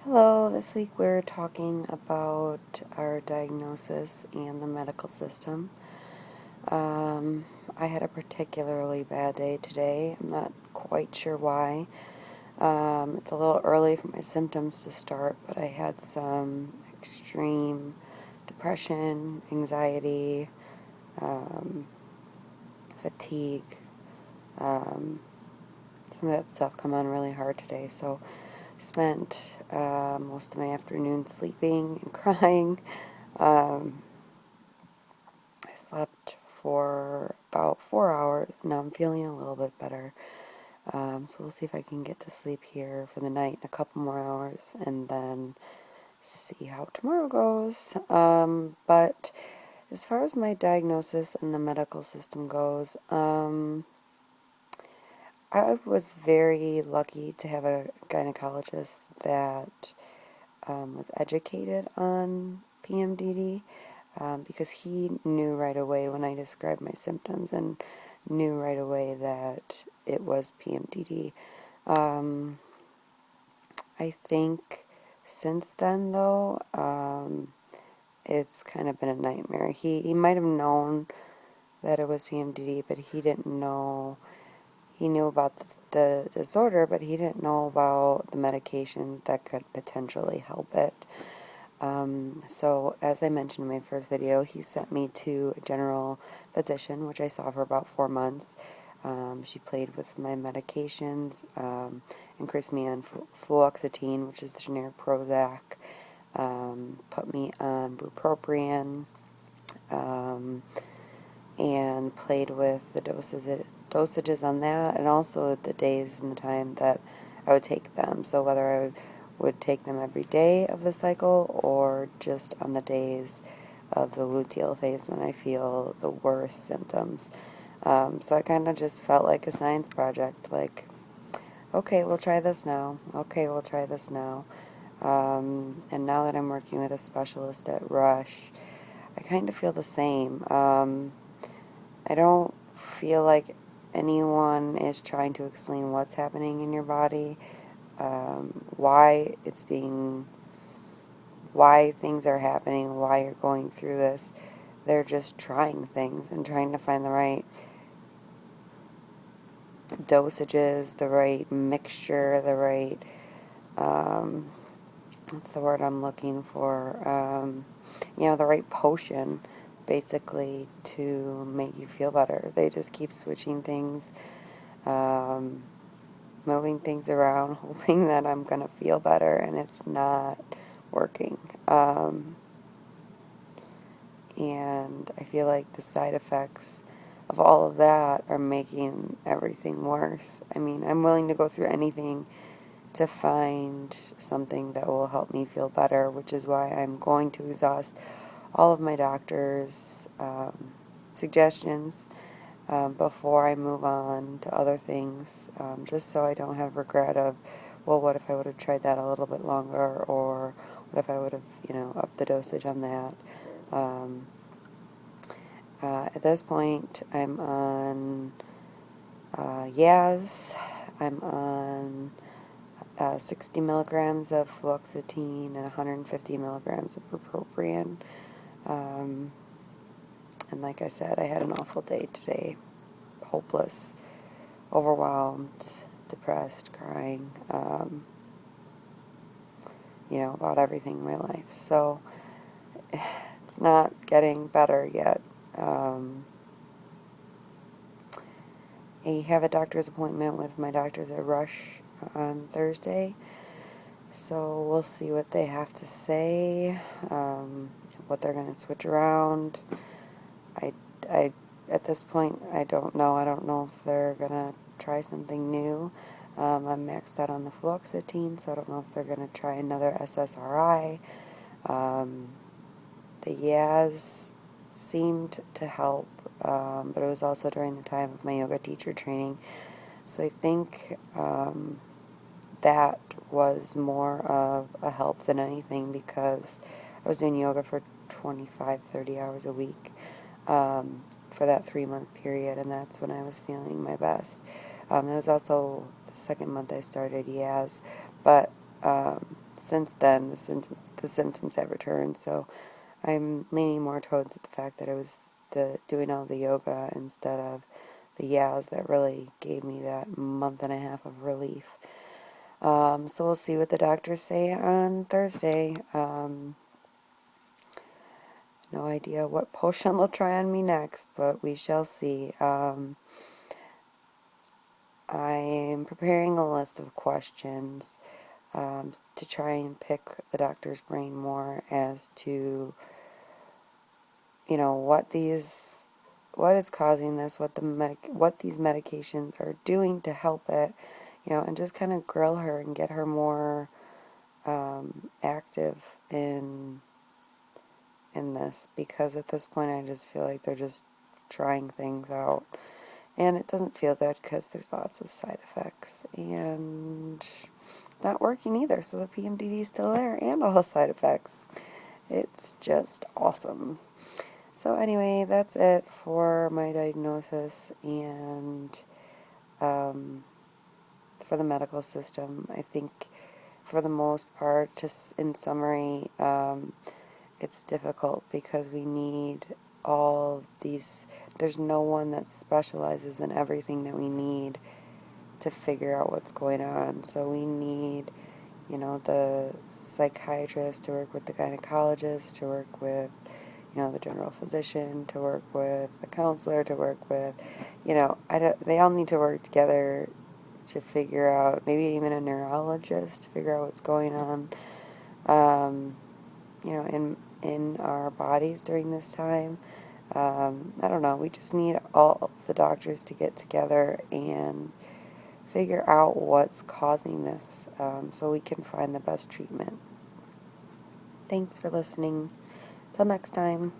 Hello, this week we're talking about our diagnosis and the medical system. I had a particularly bad day today. I'm not quite sure why. It's a little early for my symptoms to start, but I had some extreme depression, anxiety, um, fatigue, um, some of that stuff come on really hard today. So spent most of my afternoon sleeping and crying. Um, I slept for about 4 hours. Now I'm feeling a little bit better. So we'll see if I can get to sleep here for the night in a couple more hours and then see how tomorrow goes. But as far as my diagnosis and the medical system goes, I was very lucky to have a gynecologist that was educated on PMDD because he knew right away when I described my symptoms and knew right away that it was PMDD. Um, I think since then, though, it's kind of been a nightmare. He might have known that it was PMDD, but he didn't know. He knew about the disorder, but he didn't know about the medications that could potentially help it. So as I mentioned in my first video, he sent me to a general physician, which I saw for about 4 months. She played with my medications, increased me on fluoxetine, which is the generic Prozac, put me on bupropion, um, and played with the dosages on that, and also the days and the time that I would take them. So whether I would take them every day of the cycle or just on the days of the luteal phase when I feel the worst symptoms. So I kind of just felt like a science project, like, okay, we'll try this now. Okay, we'll try this now. And now that I'm working with a specialist at Rush, I kind of feel the same. I don't feel like anyone is trying to explain what's happening in your body, why why things are happening, why you're going through this. They're just trying things and trying to find the right dosages, the right mixture, the right, what's the word I'm looking for? The right potion, basically, to make you feel better. They just keep switching things, um, moving things around, hoping that I'm going to feel better, and it's not working. And I feel like the side effects of all of that are making everything worse. I mean, I'm willing to go through anything to find something that will help me feel better, which is why I'm going to exhaust all of my doctor's suggestions before I move on to other things, just so I don't have regret of, well, what if I would have tried that a little bit longer, or what if I would have, upped the dosage on that. Um, at this point, I'm on Yaz. I'm on 60 milligrams of fluoxetine and 150 milligrams of bupropion. And like I said, I had an awful day today. Hopeless, overwhelmed, depressed, crying, about everything in my life. So it's not getting better yet. I have a doctor's appointment with my doctors at Rush on Thursday, so we'll see what they have to say, what they're going to switch around. I, at this point, I don't know. I don't know if they're going to try something new. I'm maxed out on the fluoxetine, so I don't know if they're going to try another SSRI. The Yaz seemed to help, but it was also during the time of my yoga teacher training. So I think that was more of a help than anything, because I was doing yoga for 25, 30 hours a week for that 3-month period, and that's when I was feeling my best. It was also the second month I started Yaz, but since then, the symptoms have returned. So I'm leaning more towards the fact that it was the doing all the yoga instead of the yas that really gave me that month and a half of relief. So we'll see what the doctors say on Thursday. No idea what potion they'll try on me next, but we shall see. I'm preparing a list of questions to try and pick the doctor's brain more as to, what is causing this, what these medications are doing to help it, and just kind of grill her and get her more active in this, because at this point I just feel like they're just trying things out, and it doesn't feel good because there's lots of side effects and not working either. So the PMDD is still there and all the side effects. It's just awesome. So anyway, that's it for my diagnosis and for the medical system. I think for the most part, just in summary, it's difficult because we need all these. There's no one that specializes in everything that we need to figure out what's going on. So we need, the psychiatrist to work with the gynecologist, to work with, the general physician, to work with the counselor, to work with, they all need to work together to figure out, maybe even a neurologist to figure out what's going on, in our bodies during this time. I don't know. We just need all the doctors to get together and figure out what's causing this, so we can find the best treatment. Thanks for listening. Till next time.